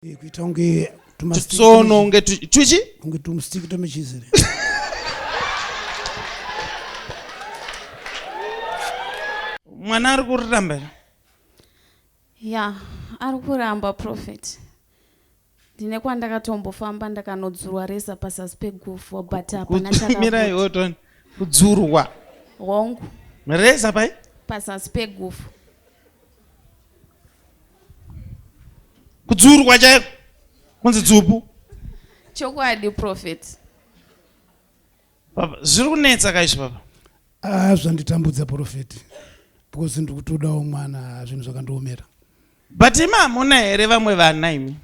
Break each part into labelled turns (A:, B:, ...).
A: kuita unge
B: tsono unge tuchi
A: unge tumstiki tomechizire.
B: Mwana ari kuramba?
C: Ya, ari kuramba prophet. Ndine kwandakatombofamba ndakanodzurwa resa pasasi pegufwa but hapana chakabva.
B: Mira iwoto kudzurwa.
C: Hongu.
B: Resa pai?
C: Pasasi pegufwa.
B: Kudzurwa chaiko? Kunzi dzupu?
C: Chokwadi prophet.
B: Papa, zviri kunetsa kaizvo papa?
A: Zvanditambudza prophet. Because ndikutodawo mwana zvinhu zvakandiomera.
B: But imamuna here vamwe vana imi?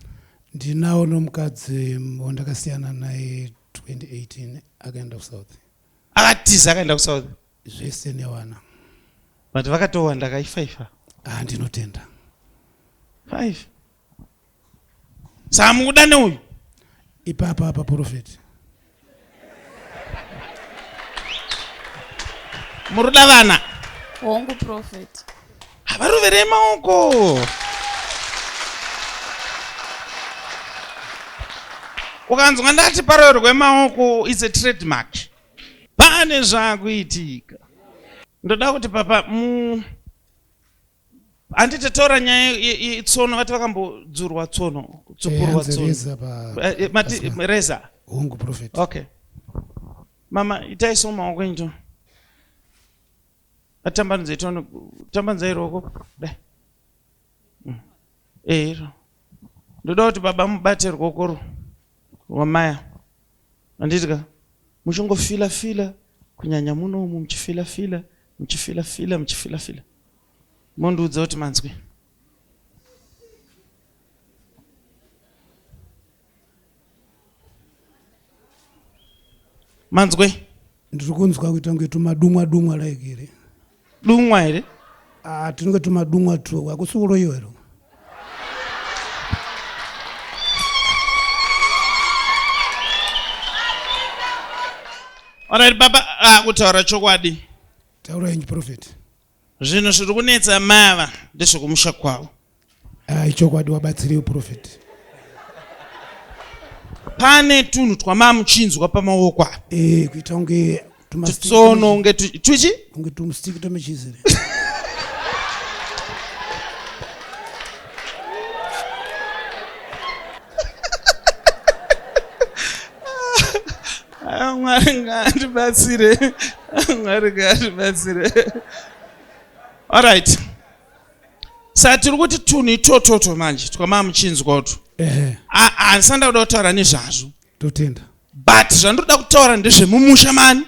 A: Ndinawo nomukadzi wandakasiyana naye 2018 akaenda kuSouth.
B: Akatiza akaenda kuSouth?
A: Zvese newana.
B: But vakatowanda kai5?
A: Ndinotenda.
B: 5? Samukuda neuyu?
A: Ipapa apa prophet.
B: Muruda vana?
C: Hongu prophet.
B: Havaruvere maoko. Ukanzwa ndati parwero rwemaoko is a trademark. Pane zvakuitika. Ndoda kuti papa handiti taura nyaya yetsono vati vakambodzurwa tsono kutsupurwa tsono mati reza.
A: Hongu prophet.
B: Okay. Mama itaiso maoko enyu. Atambanze tono tambanze roko. Dai. Ero. Ndoda kuti baba mubate rukokoro wamaya. Anditika muchongofila fila kunyanya muno muchifila fila muchifila fila muchifila fila. Mondudza kuti manzwe. Manzwe.
A: Ndiri kunzwa kuita kunge tumadumwa like here.
B: Dumwa here?
A: Tinenge tumadumwa tu akusi uroyo ero.
B: Alright baba kutaura chokwadi.
A: Taura yenyu prophet.
B: Zvinhu zviri kunetsa mava ndezvekumusha kwavo.
A: Chokwadi wabatsiriwo prophet.
B: Pane tunhu twamamuchinzwa pamaoko apa.
A: Kuita unge
B: tsono unge tuchi
A: unge tumstiki tomechizire.
B: Mwari ngaatibatsire. Mwari ngaatibatsire. Alright. Saka tiri kuti tunhu itototo manje twamamuchinzwa utu. Handisanda kuda kutaura nezvazvo.
A: Totenda.
B: But zvandoda kutaura ndezvemumusha mani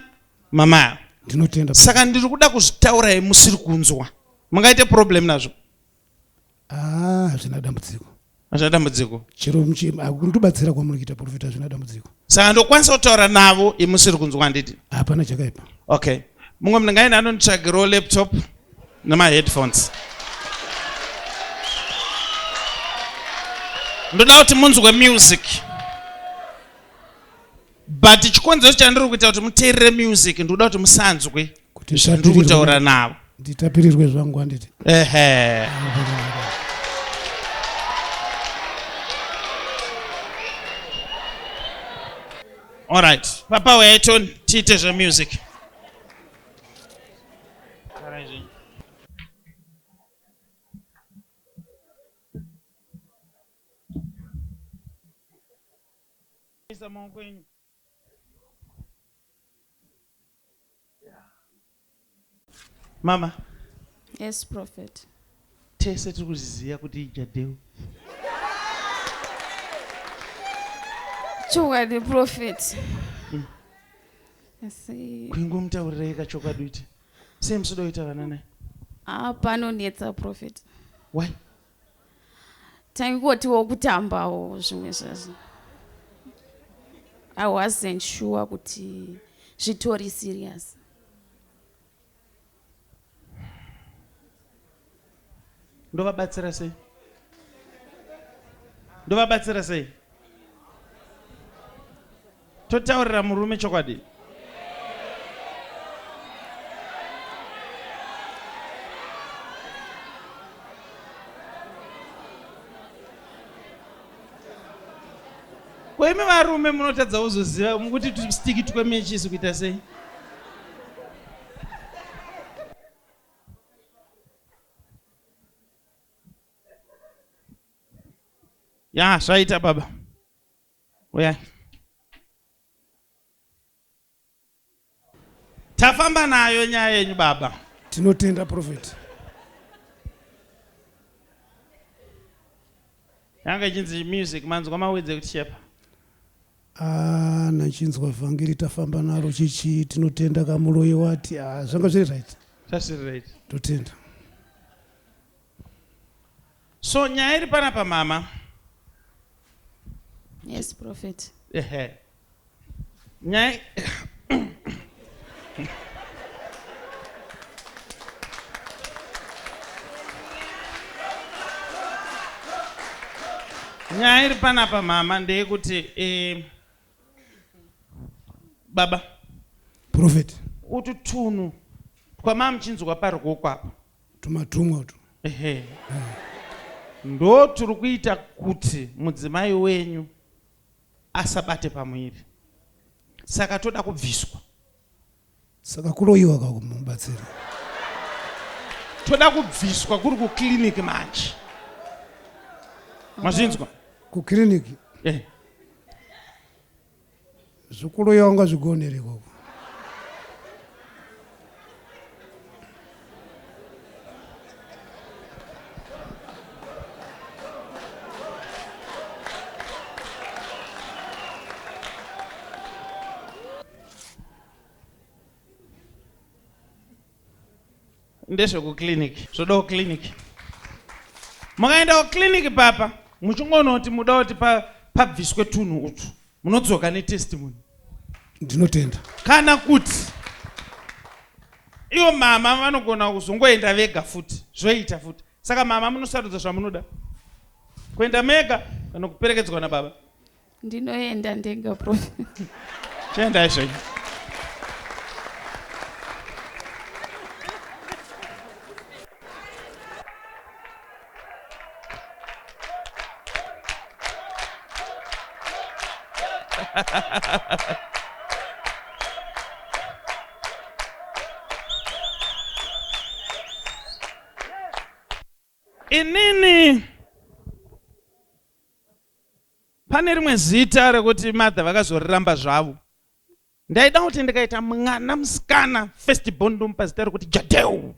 B: mama.
A: Ndinotenda.
B: Saka ndiri kuda kuzvitaura musiri kunzwa. Mungaite problem nazvo?
A: Hazvina dambudziko.
B: Hazvina dambudziko.
A: Chero kundibatsira kwamuri kuita prophet hazvina dambudziko.
B: Saka ndokwanisa kutaura navo imusiri kunzwa handiti?
A: Hapana chakaipa.
B: Okay. Mumwe munhu ngaenda anonditsvagirawo laptop nemaheadphones. Ndoda kuti munzwe music. But chikonzero chandiri kuita kuti muteerere music ndoda kuti musanzwe ndiri kutaura navo.
A: Nditapirirwe zvangu handiti.
B: Alright. Papa weaito tiite zvemusic. Mama.
C: Yes prophet.
B: Tese tiri kuziva kuti Jadel.
C: Chokwadi prophet.
B: Kuingomutaurirai kachokwadi uti. Sei musoda kuita vana naye?
C: Panonetsa prophet.
B: Why?
C: Tangotiwo kutambawo zvimwe zvazvo. I wasn't sure kuti zvitori serious.
B: Ndovabatsira sei? Ndovabatsira sei? Totaurira murume chokwadi. Kweme varume munotadza uzoziva mukuti tustiki twemechisi kuita sei. Ya, zvaita baba. Uya. Tafamba nayo nyaya yenyu baba.
A: Tinotenda prophet.
B: Yanga ichinzi music manzwa mawedze kuti shepa.
A: Nachinzwa vhangeri tafamba naro chichi tinotenda kamuroyi wati zvanga zviri right.
B: Zvasiri right.
A: Totenda.
B: So nyaya iri panapa mama.
C: Yes, prophet.
B: Nyaya nyaya iri panapa mama ndeyekuti baba
A: prophet
B: ututunhu twamamuchinzwa paruoko apa
A: tumatumwa tu
B: ndo turi kuita kuti mudzimai wenyu asabate pamuviri, saka toda kubviswa.
A: Saka kuroyiwa kakumubatsira.
B: Toda kubviswa kuri kukiliniki manje. Mazvinzwa?
A: Kukiliniki? Zvikuroyiwa ngazvigonere ikoko.
B: Ndezvekukliniki, zvoda kukliniki. Mukaenda kukliniki papa, muchingonoti muda kuti pabviswe tunhu utu, munodzoka netestimony.
A: Ndinotenda.
B: Kana kuti iwo mama vanogona kuzongoenda vega futi, zvoita futi. Saka mama munosarudza zvamunoda. Kuenda mega kana kuperekedzwa nababa.
C: Ndinoenda ndenga prophet.
B: Chienda izvo. Inini pane rimwe zita rekuti madha vakazoramba zvavo. Ndaida kuti ndikaita mwana musikana first born ndomupa zita rekuti Jadel.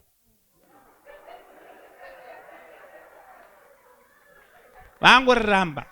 B: Vangoriramba.